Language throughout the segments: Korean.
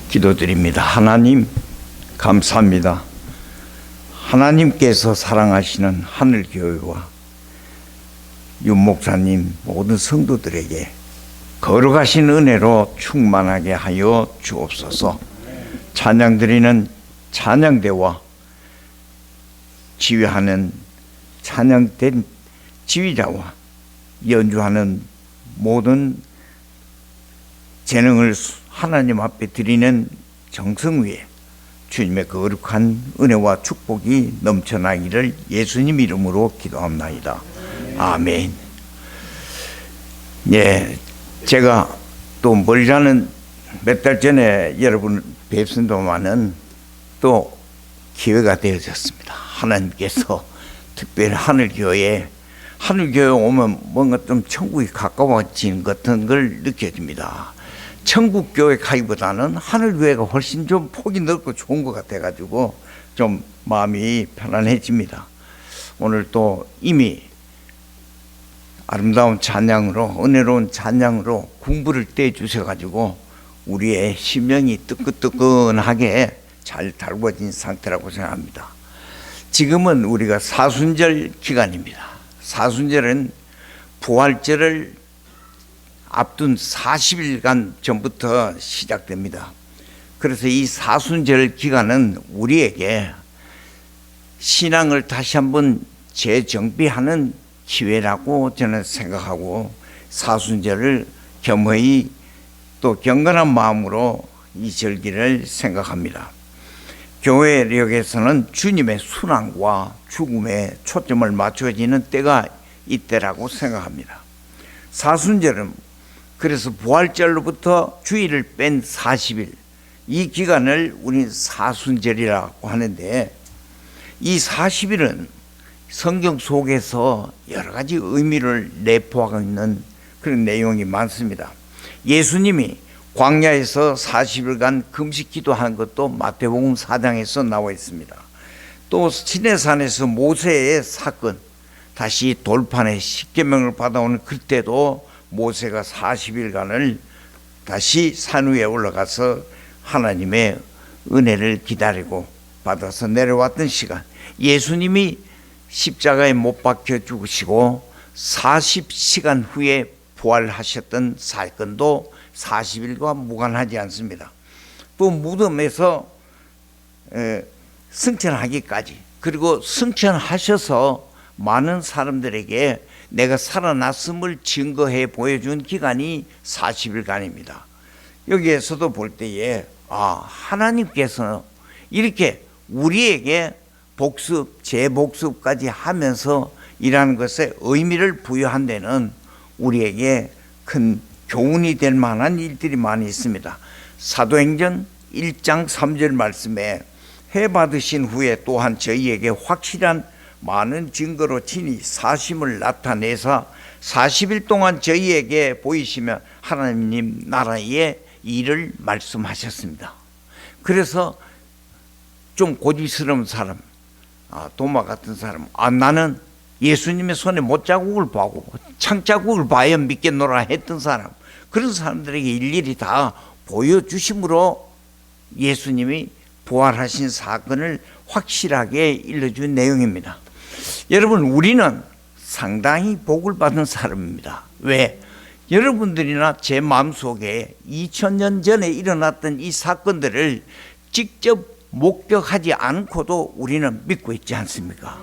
기도드립니다. 하나님 감사합니다. 하나님께서 사랑하시는 하늘교회와 윤 목사님 모든 성도들에게 거룩하신 은혜로 충만하게 하여 주옵소서. 찬양드리는 찬양대와 지휘하는 찬양된 지휘자와 연주하는 모든 재능을 하나님 앞에 드리는 정성 위에 주님의 거룩한 은혜와 축복이 넘쳐나기를 예수님 이름으로 기도합나이다. 아멘. 예, 제가 또 멀지않은 몇 달 전에 여러분 뵙습니다마는 또 기회가 되어졌습니다. 하나님께서 특별히 하늘교회에 오면 뭔가 좀 천국이 가까워지는 같은 걸 느껴집니다. 천국교회 가기보다는 하늘교회가 훨씬 좀 폭이 넓고 좋은 것 같아가지고 좀 마음이 편안해집니다. 오늘 또 이미 아름다운 찬양으로, 은혜로운 찬양으로 군부를 떼주셔가지고 우리의 심령이 뜨끈뜨끈하게 잘 달궈진 상태라고 생각합니다. 지금은 우리가 사순절 기간입니다. 사순절은 부활절을 앞둔 40일간 전부터 시작됩니다. 그래서 이 사순절 기간은 우리에게 신앙을 다시 한번 재정비하는 기회라고 저는 생각하고 사순절을 겸허히 또 경건한 마음으로 이 절기를 생각합니다. 교회력에서는 주님의 순환과 죽음에 초점을 맞춰지는 때가 이때라고 생각합니다. 사순절은 그래서 부활절로부터 주일을 뺀 40일, 이 기간을 우리는 사순절이라고 하는데, 이 40일은 성경 속에서 여러 가지 의미를 내포하고 있는 그런 내용이 많습니다. 예수님이 광야에서 40일간 금식 기도하는 것도 마태복음 4장에서 나와 있습니다. 또 시내산에서 모세의 사건, 다시 돌판에 십계명을 받아오는 그때도 모세가 40일간을 다시 산 위에 올라가서 하나님의 은혜를 기다리고 받아서 내려왔던 시간, 예수님이 십자가에 못 박혀 죽으시고 40시간 후에 부활하셨던 사건도 40일과 무관하지 않습니다. 또 무덤에서 승천하기까지, 그리고 승천하셔서 많은 사람들에게 내가 살아났음을 증거해 보여준 기간이 40일간입니다. 여기에서도 볼 때에 하나님께서 이렇게 우리에게 복습, 재복습까지 하면서 일하는 것에 의미를 부여한 데는 우리에게 큰 교훈이 될 만한 일들이 많이 있습니다. 사도행전 1장 3절 말씀에 해 받으신 후에 또한 저희에게 확실한 많은 증거로 친히 사심을 나타내사 40일 동안 저희에게 보이시며 하나님 나라의 일을 말씀하셨습니다. 그래서 좀 고집스러운 사람, 도마 같은 사람, 나는 예수님의 손에 못자국을 보고 창자국을 봐야 믿겠노라 했던 사람, 그런 사람들에게 일일이 다 보여주심으로 예수님이 부활하신 사건을 확실하게 일러준 내용입니다. 여러분, 우리는 상당히 복을 받은 사람입니다. 왜? 여러분들이나 제 마음속에 2000년 전에 일어났던 이 사건들을 직접 목격하지 않고도 우리는 믿고 있지 않습니까?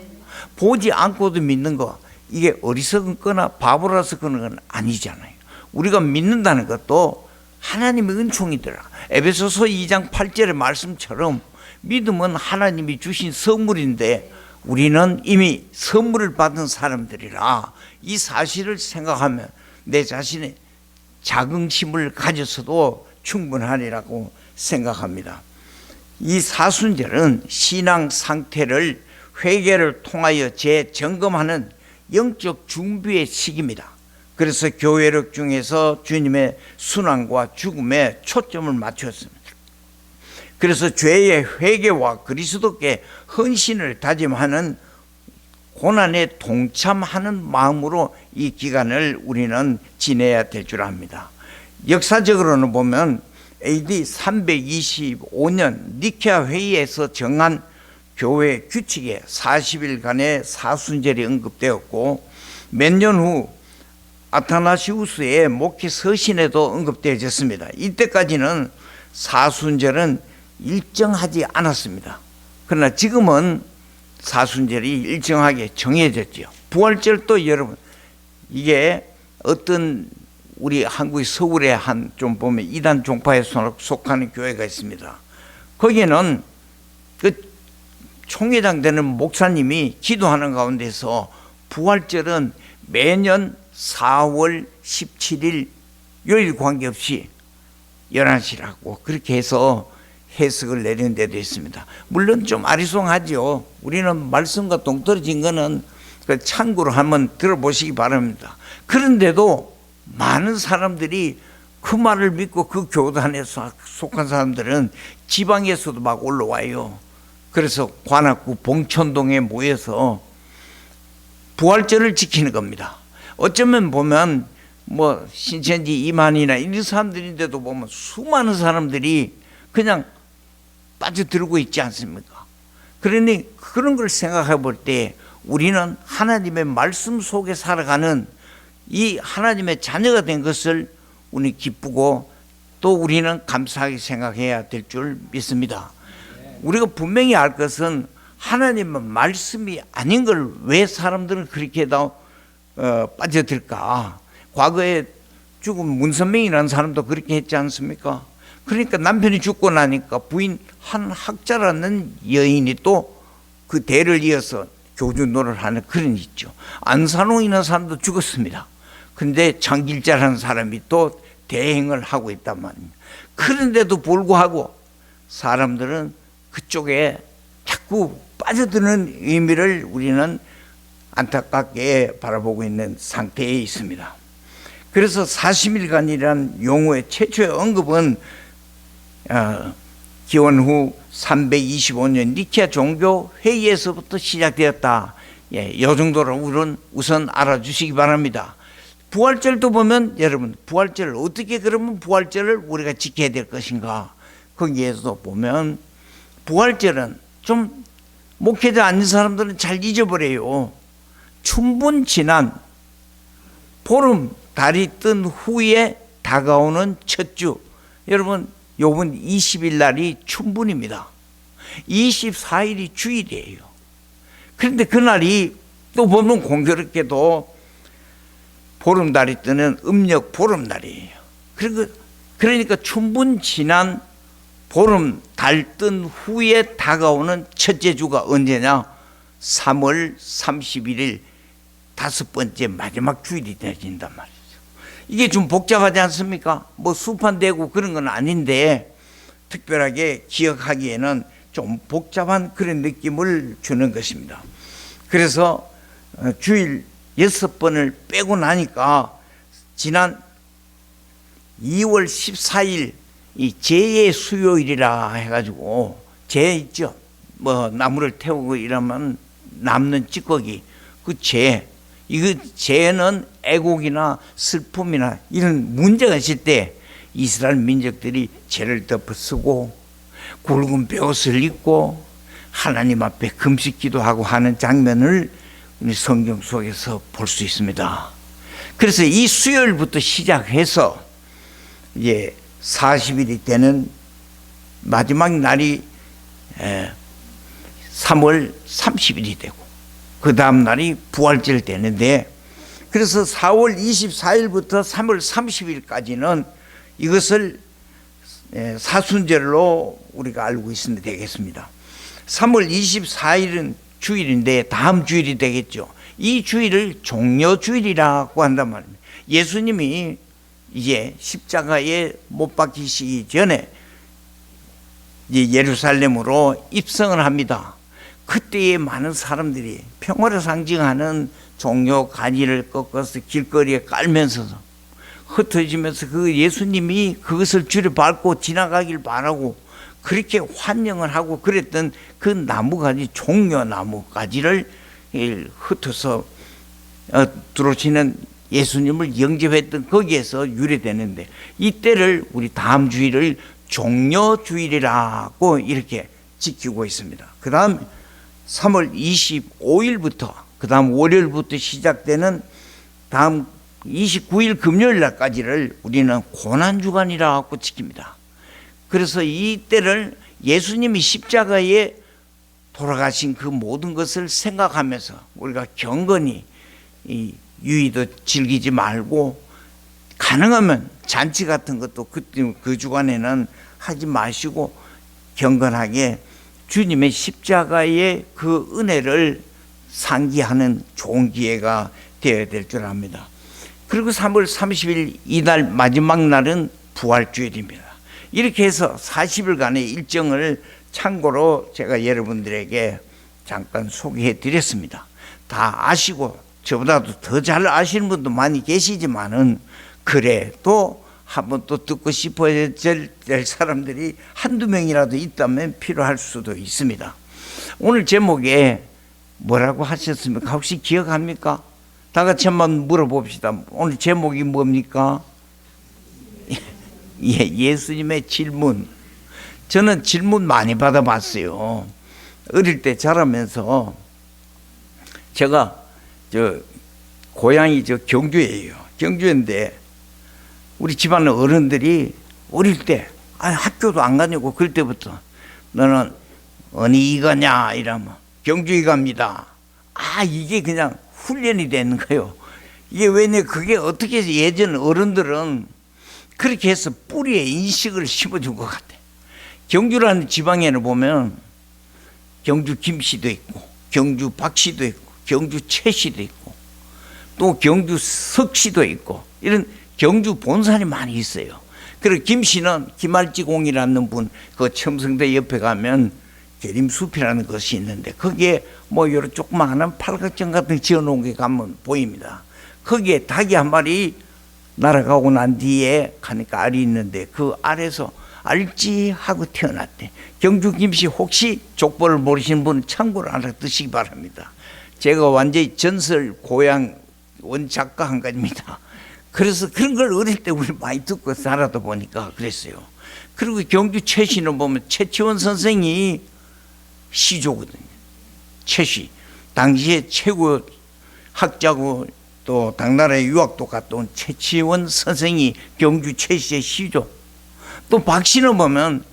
보지 않고도 믿는 거, 이게 어리석은 거나 바보라서 그런 건 아니잖아요. 우리가 믿는다는 것도 하나님의 은총이더라. 에베소서 2장 8절의 말씀처럼 믿음은 하나님이 주신 선물인데 우리는 이미 선물을 받은 사람들이라 이 사실을 생각하면 내 자신의 자긍심을 가져서도 충분하리라고 생각합니다. 이 사순절은 신앙 상태를 회개를 통하여 재점검하는 영적 준비의 시기입니다. 그래서 교회력 중에서 주님의 순환과 죽음에 초점을 맞췄습니다. 그래서 죄의 회개와 그리스도께 헌신을 다짐하는 고난에 동참하는 마음으로 이 기간을 우리는 지내야 될 줄 압니다. 역사적으로는 보면 AD 325년 니케아 회의에서 정한 교회 규칙에 40일간의 사순절이 언급되었고 몇 년 후 아타나시우스의 목회 서신에도 언급되어졌습니다. 이때까지는 사순절은 일정하지 않았습니다. 그러나 지금은 사순절이 일정하게 정해졌죠. 부활절도 여러분, 이게 어떤 우리 한국의 서울에 한 좀 보면 이단 종파에 속하는 교회가 있습니다. 거기는 그 총회장 되는 목사님이 기도하는 가운데서 부활절은 매년 4월 17일 요일 관계없이 11시라고 그렇게 해서 해석을 내린 데도 있습니다. 물론 좀 아리송하죠. 우리는 말씀과 동떨어진 거는 참고로 한번 들어보시기 바랍니다. 그런데도 많은 사람들이 그 말을 믿고 그 교단에 속한 사람들은 지방에서도 막 올라와요. 그래서 관악구 봉천동에 모여서 부활절을 지키는 겁니다. 어쩌면 보면 뭐 신천지 이만희나 이런 사람들인데도 보면 수많은 사람들이 그냥 빠져들고 있지 않습니까? 그러니 그런 걸 생각해 볼 때 우리는 하나님의 말씀 속에 살아가는 이 하나님의 자녀가 된 것을 우리 기쁘고 또 우리는 감사하게 생각해야 될 줄 믿습니다. 우리가 분명히 알 것은 하나님의 말씀이 아닌 걸 왜 사람들은 그렇게 다 빠져들까? 과거에 죽은 문선명이라는 사람도 그렇게 했지 않습니까? 그러니까 남편이 죽고 나니까 부인 한 학자라는 여인이 또 그 대를 이어서 교주 노릇을 하는 그런 있죠. 안산홍이라는 사람도 죽었습니다. 근데 장길자라는 사람이 또 대행을 하고 있단 말입니다. 그런데도 불구하고 사람들은 그쪽에 자꾸 빠져드는 의미를 우리는 안타깝게 바라보고 있는 상태에 있습니다. 그래서 40일간이라는 용어의 최초의 언급은 기원 후 325년 니케아 종교 회의에서부터 시작되었다. 이 정도로 우선 알아주시기 바랍니다. 부활절도 보면 여러분 부활절을 어떻게 그러면 부활절을 우리가 지켜야 될 것인가? 거기에서 보면 부활절은 좀 목회자 아닌 사람들은 잘 잊어버려요. 춘분 지난 보름 달이 뜬 후에 다가오는 첫 주. 여러분 요번 20일 날이 춘분입니다. 24일이 주일이에요. 그런데 그날이 또 보면 공교롭게도 보름달이 뜨는 음력 보름날이에요. 그러니까 춘분 지난 보름 달 뜬 후에 다가오는 첫째 주가 언제냐? 3월 31일 다섯 번째 마지막 주일이 되어진단 말이죠. 이게 좀 복잡하지 않습니까? 뭐 수판되고 그런 건 아닌데 특별하게 기억하기에는 좀 복잡한 그런 느낌을 주는 것입니다. 그래서 주일 6번을 빼고 나니까 지난 2월 14일 이 제의 수요일이라 해가지고 제 있죠. 뭐 나무를 태우고 이러면 남는 찌꺼기 그 제. 이거 죄는 애곡이나 슬픔이나 이런 문제가 있을 때 이스라엘 민족들이 죄를 덮어쓰고 굵은 벼옷을 입고 하나님 앞에 금식 기도하고 하는 장면을 우리 성경 속에서 볼 수 있습니다. 그래서 이 수요일부터 시작해서 이제 40일이 되는 마지막 날이 3월 30일이 되고 그 다음 날이 부활절 되는데 그래서 4월 24일부터 3월 30일까지는 이것을 사순절로 우리가 알고 있으면 되겠습니다. 3월 24일은 주일인데 다음 주일이 되겠죠. 이 주일을 종려주일이라고 한단 말입니다. 예수님이 이제 십자가에 못 박히시기 전에 이제 예루살렘으로 입성을 합니다. 그때에 많은 사람들이 평화를 상징하는 종려 가지를 꺾어서 길거리에 깔면서 흩어지면서 그 예수님이 그것을 줄여 밟고 지나가길 바라고 그렇게 환영을 하고 그랬던 그 나무가지 종려 나무가지를 흩어서 들어오시는 예수님을 영접했던 거기에서 유래되는데 이때를 우리 다음 주일을 종려주일이라고 이렇게 지키고 있습니다. 그 다음 3월 25일부터 그 다음 월요일부터 시작되는 다음 29일 금요일 날까지를 우리는 고난주간이라고 지킵니다. 그래서 이때를 예수님이 십자가에 돌아가신 그 모든 것을 생각하면서 우리가 경건히 이 유의도 즐기지 말고 가능하면 잔치 같은 것도 그 주간에는 하지 마시고 경건하게 주님의 십자가의 그 은혜를 상기하는 좋은 기회가 되어야 될 줄 압니다. 그리고 3월 30일 이달 마지막 날은 부활주일입니다. 이렇게 해서 40일간의 일정을 참고로 제가 여러분들에게 잠깐 소개해 드렸습니다. 다 아시고 저보다도 더 잘 아시는 분도 많이 계시지만은 그래도 한번 또 듣고 싶어야 될 사람들이 한두 명이라도 있다면 필요할 수도 있습니다. 오늘 제목에 뭐라고 하셨습니까? 혹시 기억합니까? 다 같이 한번 물어봅시다. 오늘 제목이 뭡니까? 예수님의 질문. 저는 질문 많이 받아봤어요. 어릴 때 자라면서 제가 고향이 경주예요. 경주인데 우리 집안 어른들이 어릴 때 학교도 안 다니고 그럴 때부터 너는 어디 가냐 이러면 경주에 갑니다. 이게 그냥 훈련이 되는 거예요. 이게 왜냐 그게 어떻게 해서 예전 어른들은 그렇게 해서 뿌리에 인식을 심어준 것 같아. 경주라는 지방에는 보면 경주 김씨도 있고 경주 박씨도 있고 경주 최씨도 있고 또 경주 석씨도 있고 이런 경주 본산이 많이 있어요. 그리고 김씨는 김알지공이라는 분, 그 첨성대 옆에 가면 계림숲이라는 것이 있는데 거기에 뭐 여러 조그마한 팔각정 같은 거 지어놓은 게 가면 보입니다. 거기에 닭이 한 마리 날아가고 난 뒤에 가니까 알이 있는데 그 알에서 알지하고 태어났대. 경주 김씨 혹시 족보를 모르시는 분은 참고로 알아두시기 바랍니다. 제가 완전히 전설 고향 원작가 한 가지입니다. 그래서 그런 걸 어릴 때 우리 많이 듣고 살아다 보니까 그랬어요. 그리고 경주 최씨는 보면 최치원 선생이 시조거든요. 최씨. 당시에 최고 학자고 또 당나라에 유학도 갔다 온 최치원 선생이 경주 최씨의 시조. 또 박씨는 보면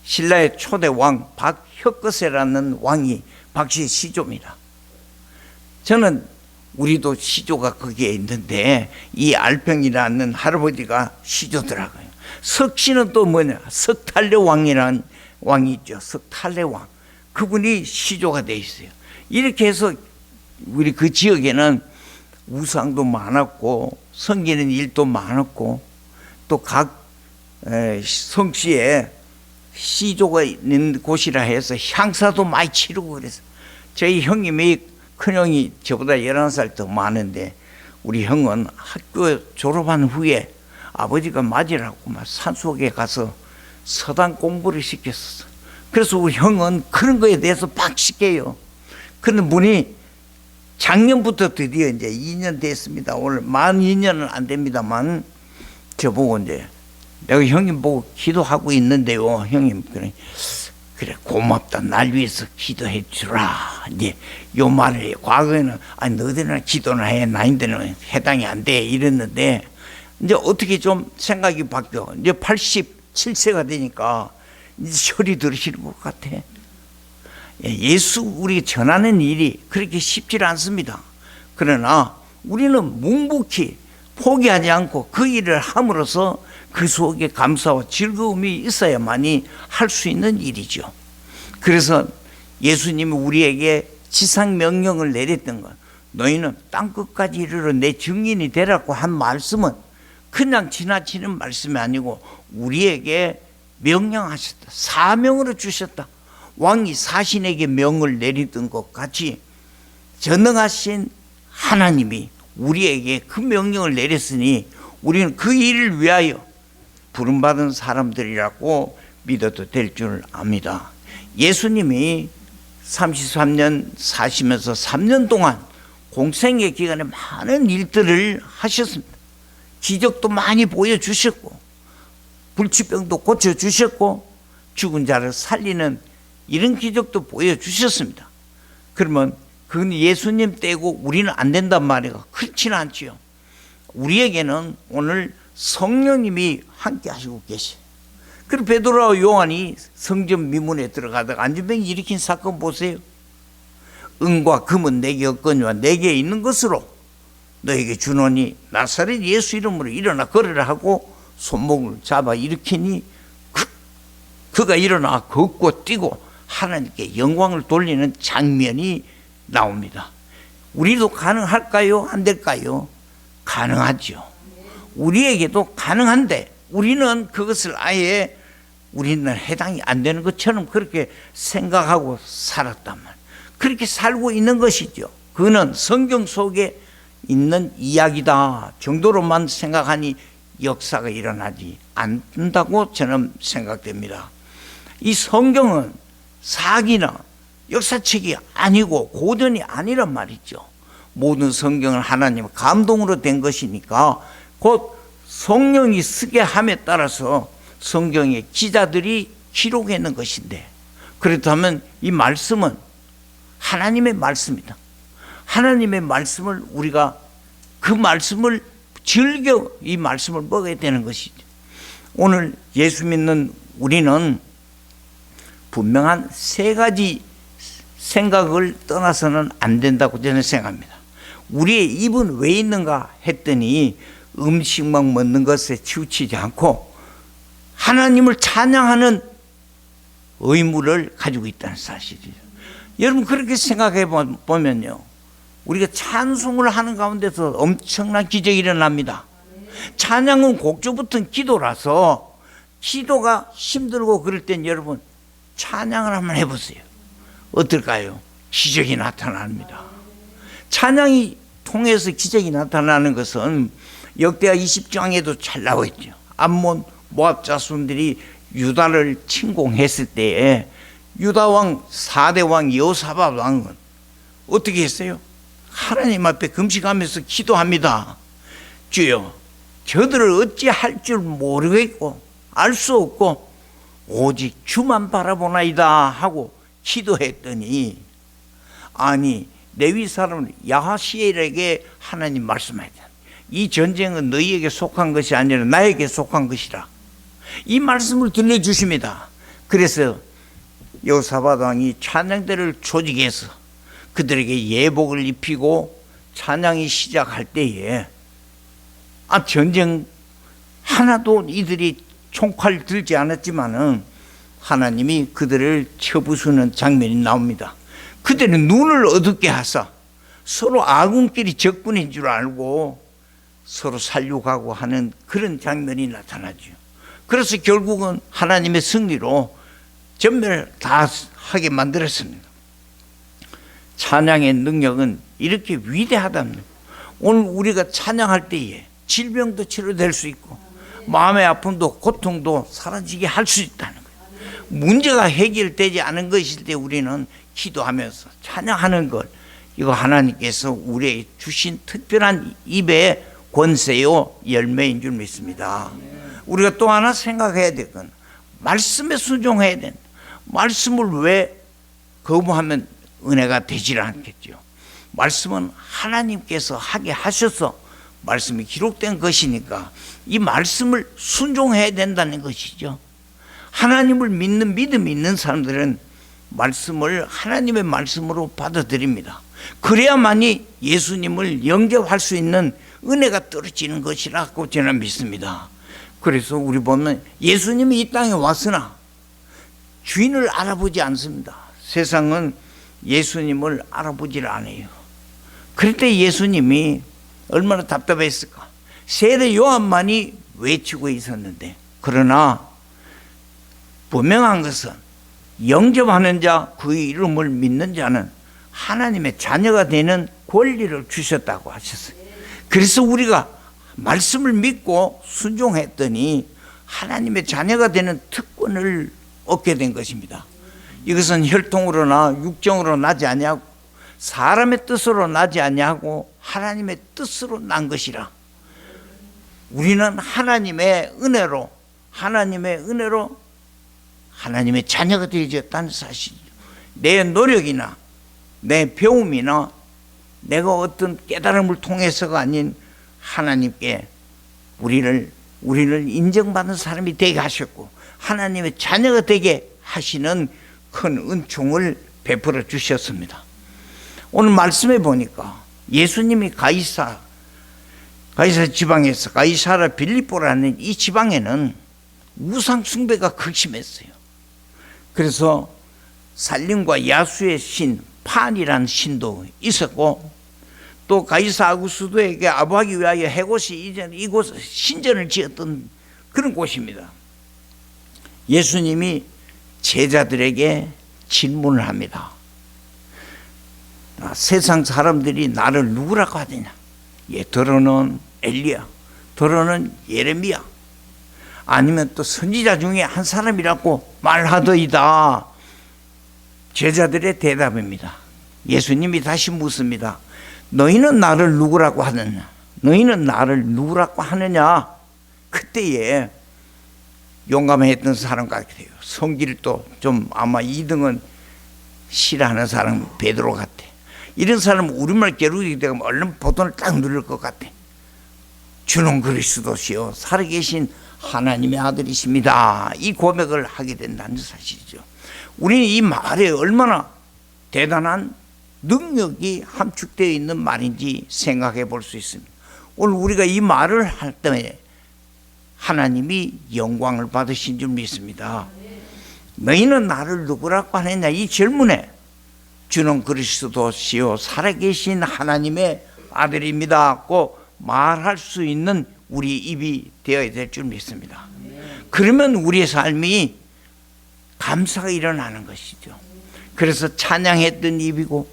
신라의 초대 왕 박혁거세라는 왕이 박씨의 시조입니다. 저는 우리도 시조가 거기에 있는데 이 알평이라는 할아버지가 시조더라고요. 석씨는 또 뭐냐? 석탈래 왕이라는 왕이 있죠. 석탈래 왕. 그분이 시조가 돼 있어요. 이렇게 해서 우리 그 지역에는 우상도 많았고 섬기는 일도 많았고 또 각 성씨에 시조가 있는 곳이라 해서 향사도 많이 치르고 그래서 저희 형님이 큰형이 저보다 11살 더 많은데 우리 형은 학교 졸업한 후에 아버지가 맞으라고 막 산속에 가서 서당 공부를 시켰어. 그래서 우리 형은 그런 거에 대해서 박식해요. 그런 분이 작년부터 드디어 이제 2년 됐습니다. 오늘 만 2년은 안 됩니다만 저보고 이제 내가 형님 보고 기도하고 있는데요. 형님 그래 고맙다. 날 위해서 기도해 주라. 이제 요 말을 과거에는 너희들은 기도나 해. 나인들은 해당이 안 돼. 이랬는데 이제 어떻게 좀 생각이 바뀌어. 이제 87세가 되니까 이제 소리 들으시는 것 같아. 예수 우리 전하는 일이 그렇게 쉽지 않습니다. 그러나 우리는 묵묵히 포기하지 않고 그 일을 함으로써 그 속에 감사와 즐거움이 있어야만이 할 수 있는 일이죠. 그래서 예수님이 우리에게 지상 명령을 내렸던 것, 너희는 땅끝까지 이르러 내 증인이 되라고 한 말씀은 그냥 지나치는 말씀이 아니고 우리에게 명령하셨다. 사명으로 주셨다. 왕이 사신에게 명을 내리던 것 같이 전능하신 하나님이 우리에게 그 명령을 내렸으니 우리는 그 일을 위하여 부름받은 사람들이라고 믿어도 될 줄 압니다. 예수님이 33년 사시면서 3년 동안 공생의 기간에 많은 일들을 하셨습니다. 기적도 많이 보여주셨고 불치병도 고쳐주셨고 죽은 자를 살리는 이런 기적도 보여주셨습니다. 그러면 그건 예수님 떼고 우리는 안 된단 말이에요. 그렇지는 않지요. 우리에게는 오늘 성령님이 함께 하시고 계셔요. 그리고 베드로와 요한이 성전 미문에 들어가다가 안전병이 일으킨 사건 보세요. 은과 금은 내게 없거니와 내게 있는 것으로 너에게 주노니 나사렛 예수 이름으로 일어나 걸으라 하고 손목을 잡아 일으키니 그가 일어나 걷고 뛰고 하나님께 영광을 돌리는 장면이 나옵니다. 우리도 가능할까요? 안 될까요? 가능하죠. 우리에게도 가능한데 우리는 그것을 아예 우리는 해당이 안 되는 것처럼 그렇게 생각하고 살았단 말이에요. 그렇게 살고 있는 것이죠. 그는 성경 속에 있는 이야기다 정도로만 생각하니 역사가 일어나지 않는다고 저는 생각됩니다. 이 성경은 사기나 역사책이 아니고 고전이 아니란 말이죠. 모든 성경은 하나님의 감동으로 된 것이니까 곧 성령이 쓰게 함에 따라서 성경의 기자들이 기록했는 것인데, 그렇다면 이 말씀은 하나님의 말씀이다. 하나님의 말씀을 우리가 그 말씀을 즐겨 이 말씀을 먹어야 되는 것이죠. 오늘 예수 믿는 우리는 분명한 세 가지 생각을 떠나서는 안 된다고 저는 생각합니다. 우리의 입은 왜 있는가 했더니 음식만 먹는 것에 치우치지 않고 하나님을 찬양하는 의무를 가지고 있다는 사실이죠. 여러분 그렇게 생각해 보면요, 우리가 찬송을 하는 가운데서 엄청난 기적이 일어납니다. 찬양은 곡조부터는 기도라서 기도가 힘들고 그럴 땐 여러분 찬양을 한번 해보세요. 어떨까요? 기적이 나타납니다. 찬양이 통해서 기적이 나타나는 것은 역대하 20장에도 잘 나와 있죠. 암몬 모압 자손들이 유다를 침공했을 때에 유다 왕 4대 왕 여호사밧 왕은 어떻게 했어요? 하나님 앞에 금식하면서 기도합니다. 주여, 저들을 어찌할 줄 모르겠고 알 수 없고 오직 주만 바라보나이다 하고 기도했더니, 아니 레위 사람 야하시엘에게 하나님 말씀하셨다. 이 전쟁은 너희에게 속한 것이 아니라 나에게 속한 것이라. 이 말씀을 들려주십니다. 그래서 여호사밧 왕이 찬양대를 조직해서 그들에게 예복을 입히고 찬양이 시작할 때에 전쟁 하나도 이들이 총칼 들지 않았지만은 하나님이 그들을 쳐부수는 장면이 나옵니다. 그들은 눈을 어둡게 하사 서로 아군끼리 적군인 줄 알고 서로 살려가고 하는 그런 장면이 나타나죠. 그래서 결국은 하나님의 승리로 전멸 다 하게 만들었습니다. 찬양의 능력은 이렇게 위대하답니다. 오늘 우리가 찬양할 때에 질병도 치료될 수 있고 마음의 아픔도 고통도 사라지게 할 수 있다는 거예요. 문제가 해결되지 않은 것일 때 우리는 기도하면서 찬양하는 것, 이거 하나님께서 우리에게 주신 특별한 입의 권세요 열매인 줄 믿습니다. 우리가 또 하나 생각해야 될 건 말씀에 순종해야 된다. 말씀을 왜 거부하면 은혜가 되질 않겠죠. 말씀은 하나님께서 하게 하셔서 말씀이 기록된 것이니까 이 말씀을 순종해야 된다는 것이죠. 하나님을 믿는 믿음이 있는 사람들은 말씀을 하나님의 말씀으로 받아들입니다. 그래야만이 예수님을 영접할 수 있는 은혜가 떨어지는 것이라고 저는 믿습니다. 그래서 우리 보면 예수님이 이 땅에 왔으나 주인을 알아보지 않습니다. 세상은 예수님을 알아보질 않아요. 그럴 때 예수님이 얼마나 답답했을까. 세례 요한만이 외치고 있었는데, 그러나 분명한 것은 영접하는 자, 그의 이름을 믿는 자는 하나님의 자녀가 되는 권리를 주셨다고 하셨어요. 그래서 우리가 말씀을 믿고 순종했더니 하나님의 자녀가 되는 특권을 얻게 된 것입니다. 이것은 혈통으로나 육정으로 나지 아니하고 사람의 뜻으로 나지 아니하고 하나님의 뜻으로 난 것이라. 우리는 하나님의 은혜로 하나님의 은혜로 하나님의 자녀가 되어졌다는 사실이죠. 내 노력이나 내 배움이나 내가 어떤 깨달음을 통해서가 아닌 하나님께 우리를 인정받는 사람이 되게 하셨고 하나님의 자녀가 되게 하시는 큰 은총을 베풀어 주셨습니다. 오늘 말씀해 보니까 예수님이 가이사 지방에서 가이사라 빌립보라는 이 지방에는 우상 숭배가 극심했어요. 그래서 살림과 야수의 신 판이라는 신도 있었고 또 가이사 아구스도에게 아부하기 위하여 헤롯이 이전 이곳 신전을 지었던 그런 곳입니다. 예수님이 제자들에게 질문을 합니다. 세상 사람들이 나를 누구라고 하느냐? 더러는 엘리야, 더러는 예레미야, 아니면 또 선지자 중에 한 사람이라고 말하더이다. 제자들의 대답입니다. 예수님이 다시 묻습니다. 너희는 나를 누구라고 하느냐? 너희는 나를 누구라고 하느냐? 그때에 용감했던 사람 같아요. 성질도 좀 아마 2등은 싫어하는 사람 베드로 같아. 이런 사람은 우리말 겨루기 되면 얼른 버튼을 딱 누를 것 같아. 주는 그리스도시요 살아계신 하나님의 아들이십니다. 이 고백을 하게 된다는 사실이죠. 우리는 이 말에 얼마나 대단한 능력이 함축되어 있는 말인지 생각해 볼 수 있습니다. 오늘 우리가 이 말을 할 때 하나님이 영광을 받으신 줄 믿습니다. 너희는 나를 누구라고 하느냐? 이 질문에 주는 그리스도시요 살아계신 하나님의 아들입니다 고 말할 수 있는 우리 입이 되어야 될 줄 믿습니다. 그러면 우리의 삶이 감사가 일어나는 것이죠. 그래서 찬양했던 입이고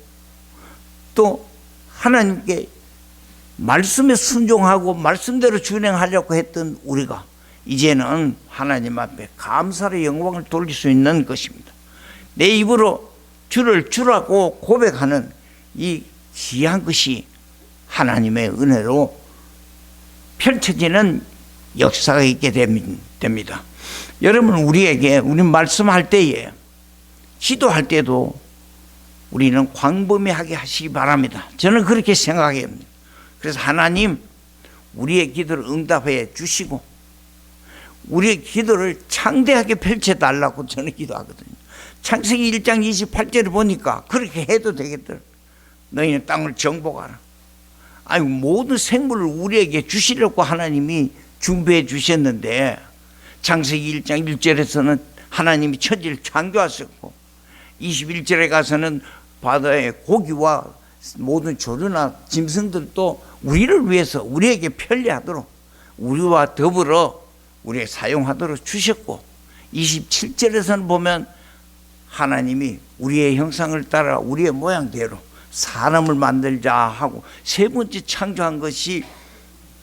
또 하나님께 말씀에 순종하고 말씀대로 준행하려고 했던 우리가 이제는 하나님 앞에 감사의 영광을 돌릴 수 있는 것입니다. 내 입으로 주를 주라고 고백하는 이 귀한 것이 하나님의 은혜로 펼쳐지는 역사가 있게 됩니다. 여러분, 우리 말씀할 때에 기도할 때도 우리는 광범위하게 하시기 바랍니다. 저는 그렇게 생각합니다. 그래서 하나님 우리의 기도를 응답해 주시고 우리의 기도를 창대하게 펼쳐달라고 저는 기도하거든요. 창세기 1장 28절을 보니까 그렇게 해도 되겠더라. 너희는 땅을 정복하라. 아니, 모든 생물을 우리에게 주시려고 하나님이 준비해 주셨는데 창세기 1장 1절에서는 하나님이 천지를 창조하셨고 21절에 가서는 바다의 고기와 모든 조류나 짐승들도 우리를 위해서 우리에게 편리하도록 우리와 더불어 우리에게 사용하도록 주셨고 27절에서는 보면 하나님이 우리의 형상을 따라 우리의 모양대로 사람을 만들자 하고 세 번째 창조한 것이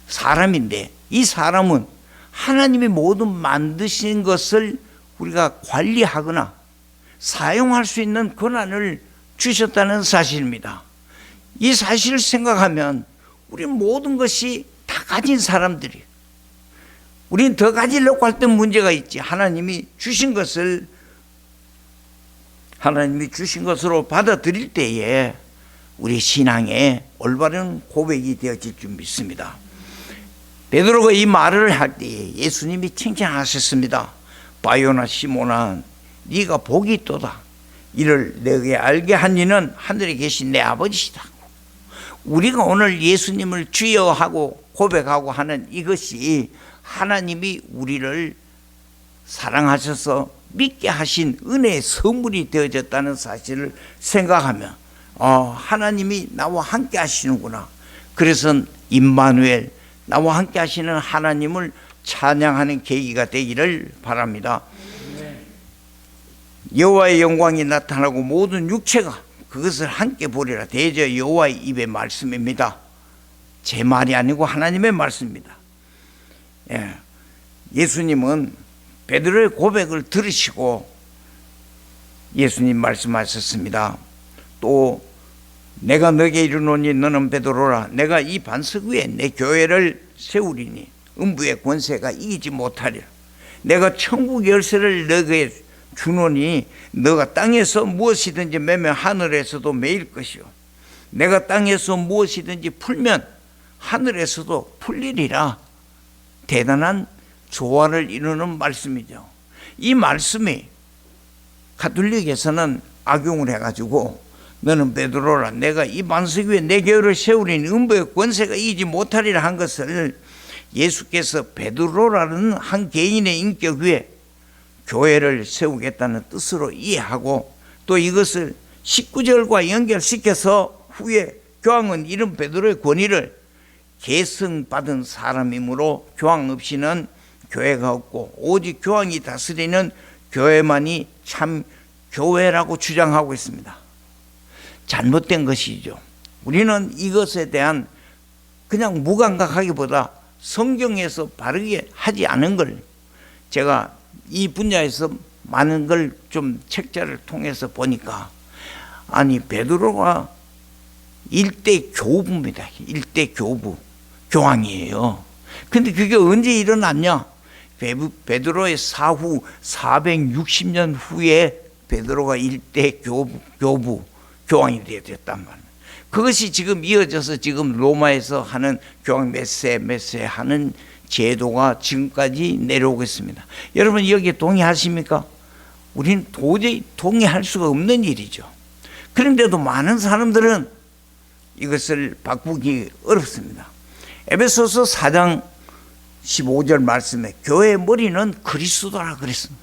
사람인데 이 사람은 하나님이 모든 만드신 것을 우리가 관리하거나 사용할 수 있는 권한을 주셨다는 사실입니다. 이 사실을 생각하면 우리 모든 것이 다 가진 사람들이에요. 우리는 더 가지려고 할 때 문제가 있지. 하나님이 주신 것으로 받아들일 때에 우리 신앙의 올바른 고백이 되어질 줄 믿습니다. 베드로가 이 말을 할 때에 예수님이 칭찬하셨습니다. 바요나 시몬아, 네가 복이 있도다. 이를 내게 알게 한 이는 하늘에 계신 내 아버지시다. 우리가 오늘 예수님을 주여 하고 고백하고 하는 이것이 하나님이 우리를 사랑하셔서 믿게 하신 은혜의 선물이 되어졌다는 사실을 생각하면 하나님이 나와 함께 하시는구나. 그래서 임마누엘, 나와 함께 하시는 하나님을 찬양하는 계기가 되기를 바랍니다. 여호와의 영광이 나타나고 모든 육체가 그것을 함께 보리라. 대저 여호와의 입의 말씀입니다. 제 말이 아니고 하나님의 말씀입니다. 예수님은 베드로의 고백을 들으시고 예수님 말씀하셨습니다. 또 내가 너에게 이르노니 너는 베드로라. 내가 이 반석 위에 내 교회를 세우리니 음부의 권세가 이기지 못하리라. 내가 천국 열쇠를 너에게 주노니 너가 땅에서 무엇이든지 매면 하늘에서도 매일 것이요 내가 땅에서 무엇이든지 풀면 하늘에서도 풀리리라. 대단한 조화를 이루는 말씀이죠. 이 말씀이 가톨릭에서는 악용을 해가지고 너는 베드로라 내가 이 반석 위에 내 교회를 세우리니 음부의 권세가 이기지 못하리라 한 것을 예수께서 베드로라는 한 개인의 인격 위에 교회를 세우겠다는 뜻으로 이해하고 또 이것을 19절과 연결시켜서 후에 교황은 이런 베드로의 권위를 계승받은 사람이므로 교황 없이는 교회가 없고 오직 교황이 다스리는 교회만이 참 교회라고 주장하고 있습니다. 잘못된 것이죠. 우리는 이것에 대한 그냥 무감각하기보다 성경에서 바르게 하지 않은 걸 제가 이 분야에서 많은 걸 좀 책자를 통해서 보니까 아니 베드로가 일대 교부입니다. 일대 교부 교황이에요. 근데 그게 언제 일어났냐? 베드로의 사후 460년 후에 베드로가 일대 교부 교황이 되었단 말이에요. 그것이 지금 이어져서 지금 로마에서 하는 교황 메세 하는 제도가 지금까지 내려오고 있습니다. 여러분 여기에 동의하십니까? 우리는 도저히 동의할 수가 없는 일이죠. 그런데도 많은 사람들은 이것을 바꾸기 어렵습니다. 에베소서 4장 15절 말씀에 교회의 머리는 그리스도라 그랬습니다.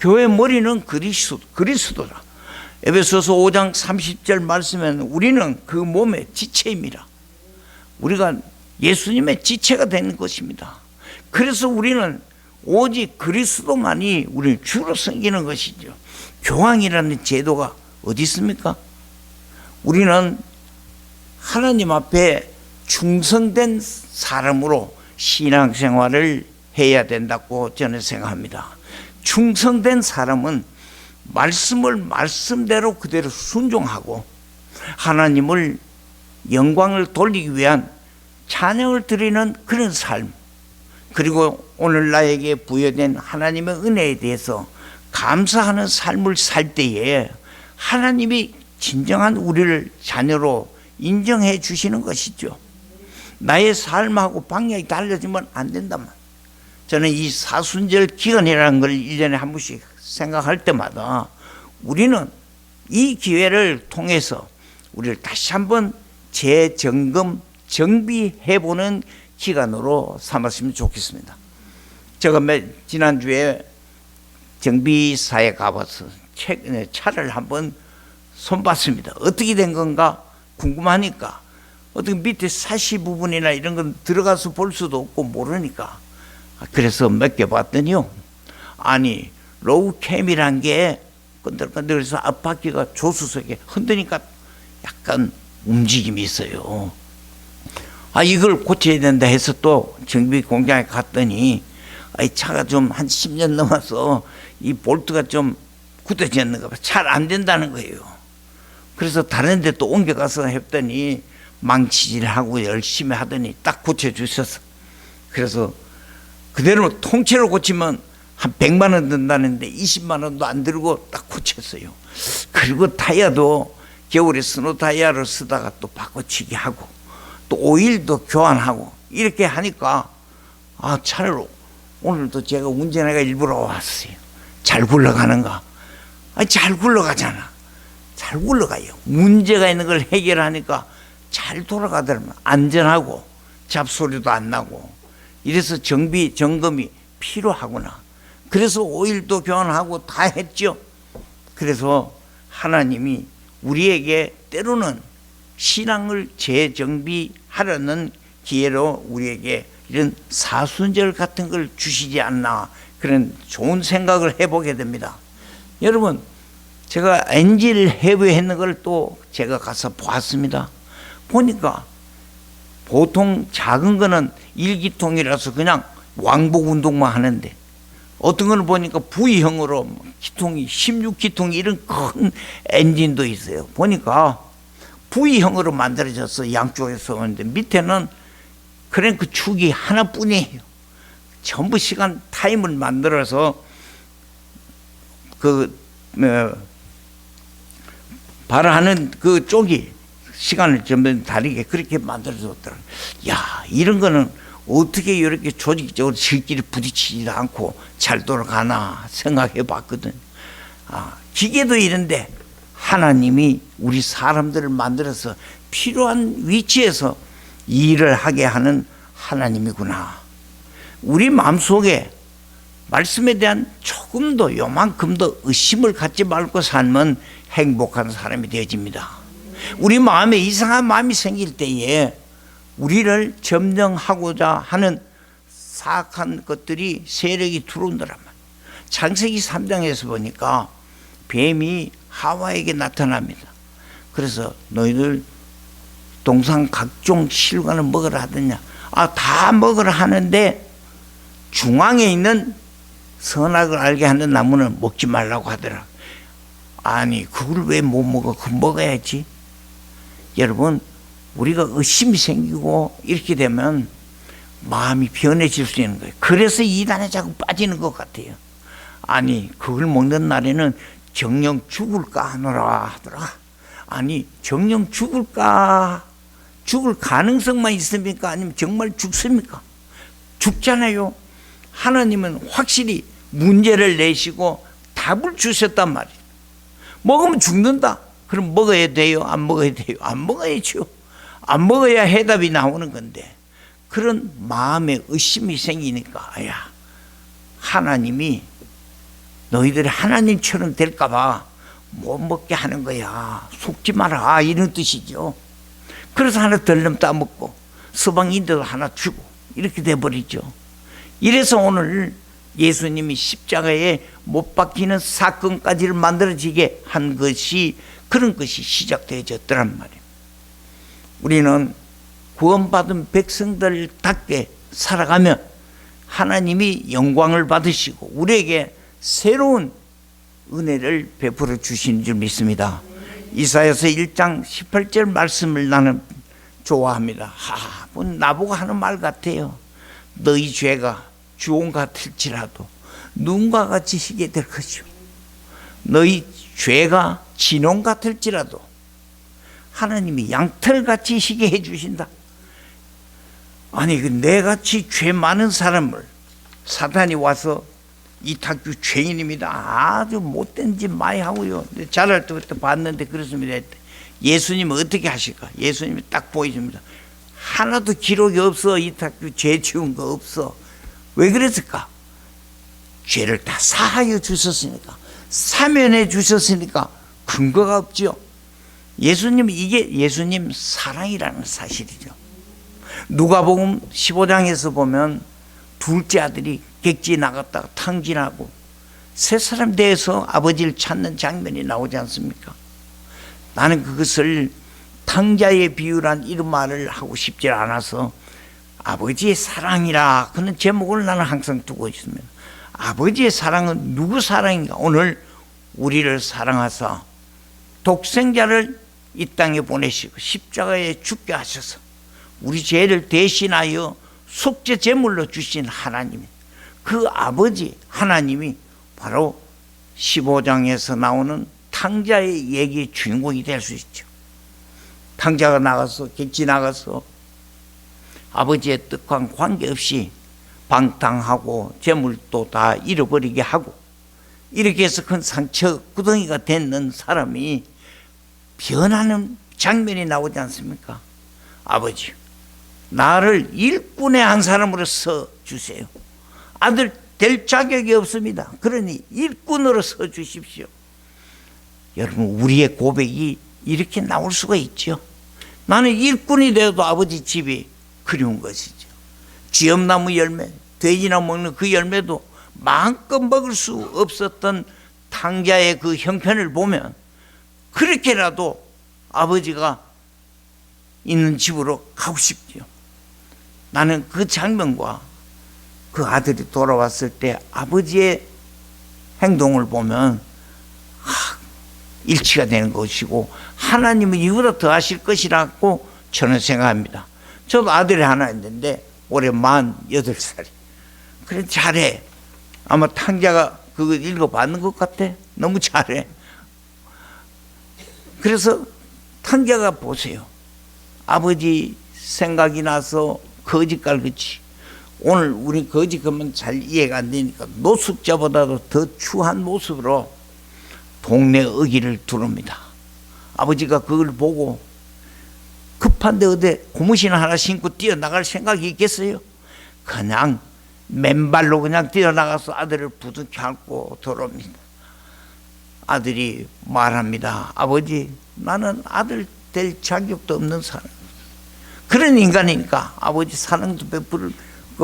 교회의 머리는 그리스도라. 에베소서 5장 30절 말씀에는 우리는 그 몸의 지체입니다. 우리가 예수님의 지체가 되는 것입니다. 그래서 우리는 오직 그리스도만이 우리를 주로 섬기는 것이죠. 교황이라는 제도가 어디 있습니까? 우리는 하나님 앞에 충성된 사람으로 신앙생활을 해야 된다고 저는 생각합니다. 충성된 사람은 말씀을 말씀대로 그대로 순종하고 하나님을 영광을 돌리기 위한 찬양을 드리는 그런 삶, 그리고 오늘 나에게 부여된 하나님의 은혜에 대해서 감사하는 삶을 살 때에 하나님이 진정한 우리를 자녀로 인정해 주시는 것이죠. 나의 삶하고 방향이 달라지면 안 된단 말이에요. 저는 이 사순절 기간이라는 걸 1년에 한 번씩 생각할 때마다 우리는 이 기회를 통해서 우리를 다시 한번 재점검, 정비해보는 기간으로 삼았으면 좋겠습니다. 제가 지난주에 정비사에 가봐서 차를 한번 손봤습니다. 어떻게 된 건가 궁금하니까 어떻게 밑에 사시 부분이나 이런 건 들어가서 볼 수도 없고 모르니까 그래서 맡겨봤더니요, 아니 로우캠이란 게 건들건들해서 앞바퀴가 조수석에 흔드니까 약간 움직임이 있어요. 이걸 고쳐야 된다 해서 또 정비 공장에 갔더니 이 차가 좀 한 10년 넘어서 이 볼트가 좀 굳어졌는가 봐. 잘 안 된다는 거예요. 그래서 다른 데 또 옮겨가서 했더니 망치질하고 열심히 하더니 딱 고쳐주셨어. 그래서 그대로 통째로 고치면 한 100만 원 든다는데 20만 원도 안 들고 딱 고쳤어요. 그리고 타이어도 겨울에 스노 타이어를 쓰다가 또 바꿔치기 하고 또 오일도 교환하고 이렇게 하니까 차를 오늘도 제가 운전해가 일부러 왔어요. 잘 굴러가는가? 잘 굴러가잖아. 잘 굴러가요. 문제가 있는 걸 해결하니까 잘 돌아가더라면 안전하고 잡소리도 안 나고 이래서 정비 점검이 필요하구나. 그래서 오일도 교환하고 다 했죠. 그래서 하나님이 우리에게 때로는 신앙을 재정비하려는 기회로 우리에게 이런 사순절 같은 걸 주시지 않나, 그런 좋은 생각을 해보게 됩니다. 여러분, 제가 엔질 해부했는 걸 또 제가 가서 보았습니다. 보니까 보통 작은 거는 1기통이라서 그냥 왕복 운동만 하는데 어떤 거는 보니까 V형으로 기통이 16기통 이런 큰 엔진도 있어요. 보니까 V형으로 만들어져서 양쪽에서 오는데 밑에는 크랭크 축이 하나뿐이에요. 전부 시간 타야 타임을 만들어서 발하는 그 쪽이 시간을 좀 다르게 그렇게 만들어줬더라고요. 야, 이런 거는 어떻게 이렇게 조직적으로 지끼리 부딪히지도 않고 잘 돌아가나 생각해 봤거든. 기계도 이런데 하나님이 우리 사람들을 만들어서 필요한 위치에서 일을 하게 하는 하나님이구나. 우리 마음속에 말씀에 대한 조금 더 요만큼 더 의심을 갖지 말고 살면 행복한 사람이 되어집니다. 우리 마음에 이상한 마음이 생길 때에 우리를 점령하고자 하는 사악한 것들이 세력이 들어온다란 말이에요. 창세기 3장에서 보니까 뱀이 하와에게 나타납니다. 그래서 너희들 동산 각종 실과를 먹으라 하더냐. 다 먹으라 하는데 중앙에 있는 선악을 알게 하는 나무는 먹지 말라고 하더라. 아니, 그걸 왜 못 먹어? 그거 먹어야지. 여러분, 우리가 의심이 생기고 이렇게 되면 마음이 변해질 수 있는 거예요. 그래서 이단에 자꾸 빠지는 것 같아요. 아니, 그걸 먹는 날에는 정령 죽을까 하노라 하더라. 아니, 정령 죽을까? 죽을 가능성만 있습니까? 아니면 정말 죽습니까? 죽잖아요. 하나님은 확실히 문제를 내시고 답을 주셨단 말이에요. 먹으면 죽는다. 그럼 먹어야 돼요? 안 먹어야 돼요? 안 먹어야죠. 안 먹어야 해답이 나오는 건데, 그런 마음에 의심이 생기니까, 야, 하나님이 너희들이 하나님처럼 될까봐 못 먹게 하는 거야. 속지 마라. 이런 뜻이죠. 그래서 하나 덜름 따먹고 서방인데도 하나 주고 이렇게 돼버리죠. 이래서 오늘 예수님이 십자가에 못 박히는 사건까지를 만들어지게 한 것이, 그런 것이 시작되어졌더란 말이에요. 우리는 구원받은 백성들답게 살아가면 하나님이 영광을 받으시고 우리에게 새로운 은혜를 베풀어 주시는 줄 믿습니다. 이사야서 1장 18절 말씀을 나는 좋아합니다. 뭐 나보고 하는 말 같아요. 너희 죄가 주홍 같을지라도 눈과 같이 희게 될 것이요, 너희 죄가 진홍 같을지라도 하나님이 양털같이 희게 해주신다. 아니, 내같이 죄 많은 사람을 사탄이 와서 이탁규 죄인입니다, 아주 못된 짓 많이 하고요, 자랄 때부터 봤는데 그렇습니다. 예수님은 어떻게 하실까? 예수님이 딱 보여줍니다. 하나도 기록이 없어. 이탁규 죄 지은 거 없어. 왜 그랬을까? 죄를 다 사하여 주셨으니까, 사면해 주셨으니까 근거가 없죠. 예수님, 이게 예수님 사랑이라는 사실이죠. 누가복음 15장에서 보면 둘째 아들이 객지에 나갔다가 탕진하고 세 사람 대해서 아버지를 찾는 장면이 나오지 않습니까? 나는 그것을 탕자의 비유란 이런 말을 하고 싶지 않아서 아버지의 사랑이라 그런 제목을 나는 항상 두고 있습니다. 아버지의 사랑은 누구 사랑인가? 오늘 우리를 사랑하사 독생자를 이 땅에 보내시고 십자가에 죽게 하셔서 우리 죄를 대신하여 속죄 제물로 주신 하나님, 그 아버지 하나님이 바로 15장에서 나오는 탕자의 얘기의 주인공이 될 수 있죠. 탕자가 나가서, 객지 나가서 아버지의 뜻과 관계없이 방탕하고 재물도 다 잃어버리게 하고 이렇게 해서 큰 상처 구덩이가 되는 사람이 변하는 장면이 나오지 않습니까? 아버지, 나를 일꾼의 한 사람으로 써주세요. 아들 될 자격이 없습니다. 그러니 일꾼으로 써주십시오. 여러분, 우리의 고백이 이렇게 나올 수가 있죠. 나는 일꾼이 되어도 아버지 집이 그리운 것이죠. 쥐엄나무 열매, 돼지나 먹는 그 열매도 마음껏 먹을 수 없었던 탕자의 그 형편을 보면 그렇게라도 아버지가 있는 집으로 가고 싶죠. 나는 그 장면과 그 아들이 돌아왔을 때 아버지의 행동을 보면 일치가 되는 것이고 하나님은 이보다 더 하실 것이라고 저는 생각합니다. 저도 아들이 하나 있는데 올해 48살이. 그래, 잘해. 아마 탕자가 그거 읽어봤는 것 같아. 너무 잘해. 그래서 탕자가 보세요. 아버지 생각이 나서 거짓갈같이, 오늘 우리 거짓 그러면 잘 이해가 안 되니까 노숙자보다도 더 추한 모습으로 동네 어귀를 두릅니다. 아버지가 그걸 보고 급한데 어디 고무신 하나 신고 뛰어나갈 생각이 있겠어요? 그냥 맨발로 그냥 뛰어나가서 아들을 부둥켜 안고 들어옵니다. 아들이 말합니다. 아버지, 나는 아들 될 자격도 없는 사람, 그런 인간이니까 아버지 사랑도 베풀을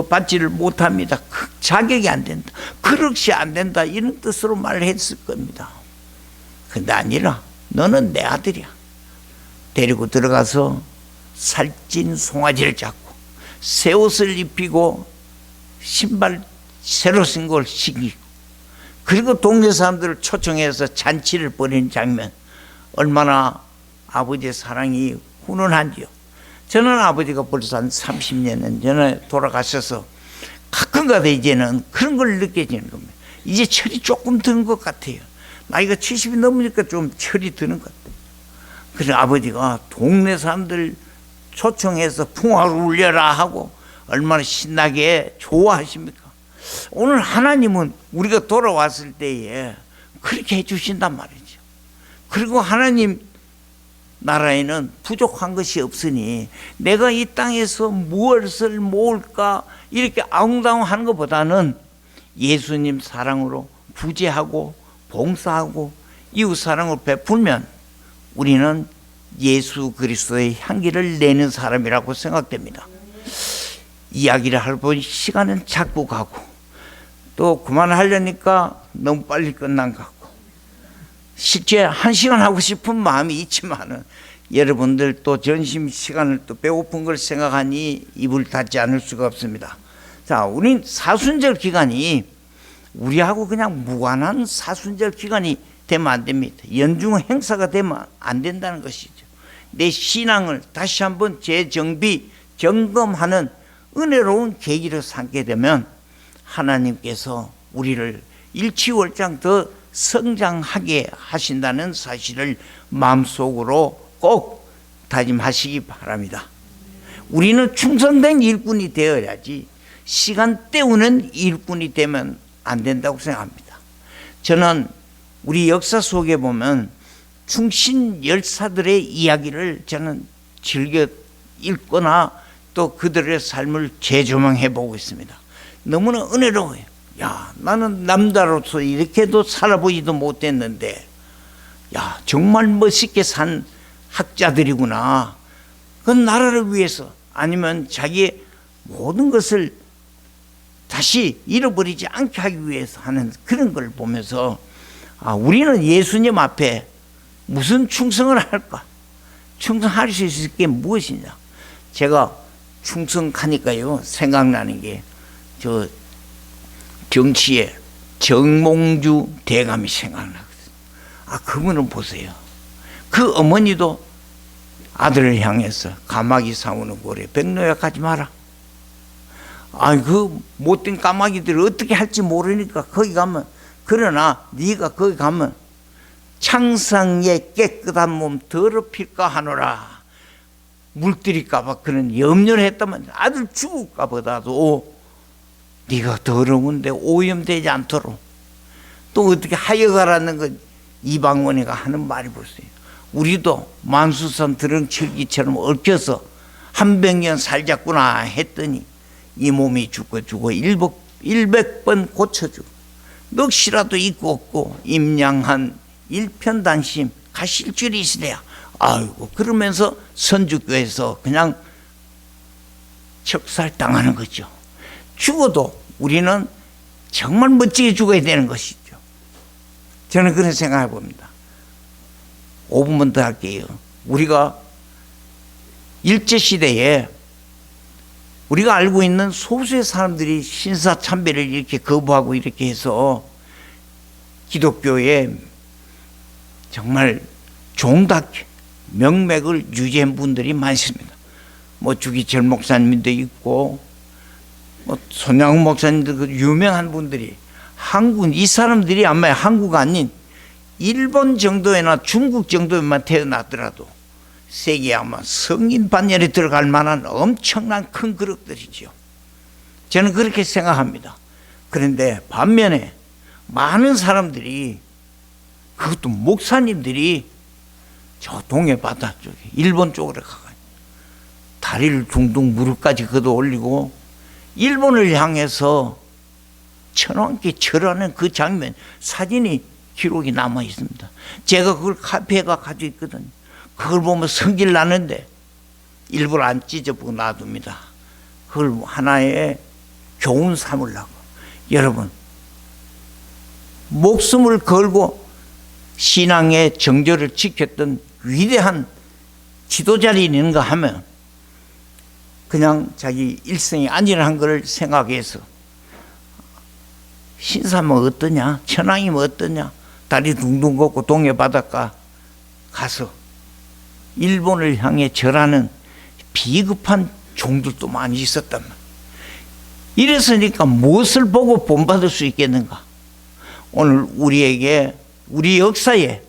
받지를 못합니다. 그 자격이 안 된다, 그릇이 안 된다, 이런 뜻으로 말했을 겁니다. 근데 아니라 너는 내 아들이야. 데리고 들어가서 살찐 송아지를 잡고 새 옷을 입히고 신발 새로 쓴 걸 신기고, 그리고 동네 사람들을 초청해서 잔치를 벌이는 장면, 얼마나 아버지의 사랑이 훈훈한지요. 저는 아버지가 벌써 한 30년 전에 돌아가셔서 가끔가다 이제는 그런 걸 느껴지는 겁니다. 이제 철이 조금 드는 것 같아요. 나이가 70이 넘으니까 좀 철이 드는 것 같아요. 그래서 아버지가 동네 사람들 초청해서 풍화를 울려라 하고 얼마나 신나게 좋아하십니까? 오늘 하나님은 우리가 돌아왔을 때에 그렇게 해주신단 말이죠. 그리고 하나님 나라에는 부족한 것이 없으니 내가 이 땅에서 무엇을 모을까 이렇게 아웅다웅하는 것보다는 예수님 사랑으로 구제하고 봉사하고 이웃 사랑을 베풀면 우리는 예수 그리스도의 향기를 내는 사람이라고 생각됩니다. 이야기를 하고 시간은 자꾸 가고 또 그만하려니까 너무 빨리 끝난 것 같고, 실제 1시간 하고 싶은 마음이 있지만은 여러분들 또 전심 시간을 또 배고픈 걸 생각하니 입을 닫지 않을 수가 없습니다. 자, 우린 사순절 기간이 우리하고 그냥 무관한 사순절 기간이 되면 안 됩니다. 연중 행사가 되면 안 된다는 것이죠. 내 신앙을 다시 한번 재정비, 점검하는 은혜로운 계기를 삼게 되면 하나님께서 우리를 일치월장 더 성장하게 하신다는 사실을 마음속으로 꼭 다짐하시기 바랍니다. 우리는 충성된 일꾼이 되어야지 시간 때우는 일꾼이 되면 안 된다고 생각합니다. 저는 우리 역사 속에 보면 충신 열사들의 이야기를 저는 즐겨 읽거나 또 그들의 삶을 재조명해 보고 있습니다. 너무나 은혜로워요. 야, 나는 남자로서 이렇게도 살아보지도 못했는데, 야, 정말 멋있게 산 학자들이구나. 그건 나라를 위해서, 아니면 자기의 모든 것을 다시 잃어버리지 않게 하기 위해서 하는 그런 걸 보면서, 아, 우리는 예수님 앞에 무슨 충성을 할까? 충성할 수 있을 게 무엇이냐? 제가 충성하니까요, 생각나는 게 저 정치에 정몽주 대감이 생각나거든요. 아, 그분은 보세요. 그 어머니도 아들을 향해서 까마귀 사오는 고래 백노약 하지 마라. 아, 그 못된 까마귀들을 어떻게 할지 모르니까 거기 가면, 그러나 네가 거기 가면 창상의 깨끗한 몸 더럽힐까 하노라. 물들일까 봐 그런 염려를 했다면 아들 죽을까 보다도 네가 더러운데 오염되지 않도록 또 어떻게 하여가라는 건 이방원이가 하는 말이 보세요. 우리도 만수산 드렁칠기처럼 얽혀서 한 백년 살자꾸나 했더니 이 몸이 죽고 100번 고쳐주고 넋이라도 있고 없고 임양한 일편단심 가실 줄이 있으랴. 아이고, 그러면서 선주교에서 그냥 척살당하는 거죠. 죽어도 우리는 정말 멋지게 죽어야 되는 것이죠. 저는 그런 생각해 봅니다. 5분만 더 할게요. 우리가 일제시대에 우리가 알고 있는 소수의 사람들이 신사참배를 이렇게 거부하고 이렇게 해서 기독교에 정말 종답게 명맥을 유지한 분들이 많습니다. 뭐 주기철 목사님도 있고 뭐 손양훈 목사님도 그 유명한 분들이 이 사람들이 아마 한국 아닌 일본 정도나 중국 정도에만 태어나더라도 세계에 아마 성인 반열에 들어갈 만한 엄청난 큰 그릇들이죠. 저는 그렇게 생각합니다. 그런데 반면에 많은 사람들이, 그것도 목사님들이 저 동해 바다 쪽에 일본 쪽으로 가가지고 다리를 둥둥 무릎까지 걷어 올리고 일본을 향해서 천왕께 절하는 그 장면, 사진이 기록이 남아 있습니다. 제가 그걸 카페에 가지고 있거든요. 그걸 보면 성질 나는데 일부러 안 찢어보고 놔둡니다. 그걸 하나의 교훈 삼으려고. 여러분, 목숨을 걸고 신앙의 정절을 지켰던 위대한 지도자를 있는가 하면 그냥 자기 일생에 안일한 것을 생각해서 신사면 어떠냐, 천왕이면 어떠냐, 다리 둥둥 걷고 동해 바닷가 가서 일본을 향해 절하는 비겁한 종들도 많이 있었단 말이에요. 이랬으니까 무엇을 보고 본받을 수 있겠는가? 오늘 우리에게, 우리 역사에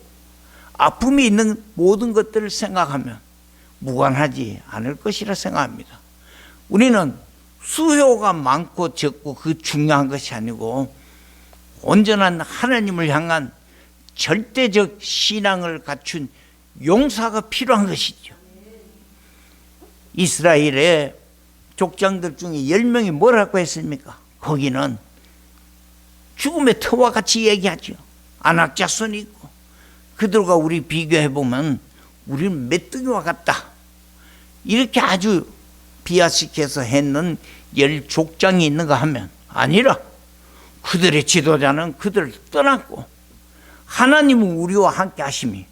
아픔이 있는 모든 것들을 생각하면 무관하지 않을 것이라 생각합니다. 우리는 수효가 많고 적고 그 중요한 것이 아니고 온전한 하나님을 향한 절대적 신앙을 갖춘 용사가 필요한 것이죠. 이스라엘의 족장들 중에 10명이 뭐라고 했습니까? 거기는 죽음의 터와 같이 얘기하죠. 안악자손이 있고, 그들과 우리 비교해보면 우리는 메뚜기와 같다, 이렇게 아주 비하시켜서 했는 10족장이 있는가 하면 아니라 그들의 지도자는 그들을 떠났고 하나님은 우리와 함께 하심이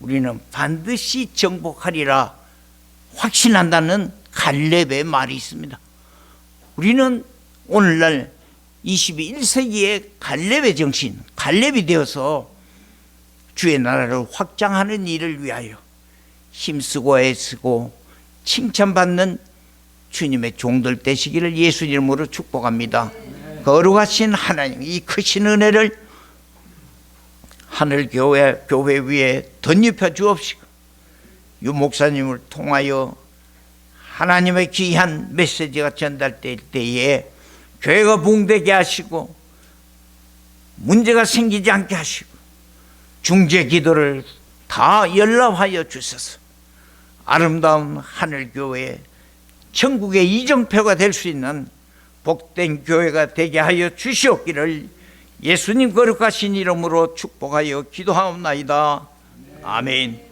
우리는 반드시 정복하리라 확신한다는 갈렙의 말이 있습니다. 우리는 오늘날 21세기의 갈렙의 정신, 갈렙이 되어서 주의 나라를 확장하는 일을 위하여 힘쓰고 애쓰고 칭찬받는 주님의 종들 되시기를 예수 이름으로 축복합니다. 거룩하신 하나님, 이 크신 은혜를 하늘교회 위에 덧입혀 주옵시고 유 목사님을 통하여 하나님의 귀한 메시지가 전달될 때에 교회가 붕되게 하시고 문제가 생기지 않게 하시고 중재 기도를 다 연락하여 주셔서 아름다운 하늘교회, 천국의 이정표가 될 수 있는 복된 교회가 되게 하여 주시옵기를 예수님 거룩하신 이름으로 축복하여 기도하옵나이다. 아멘.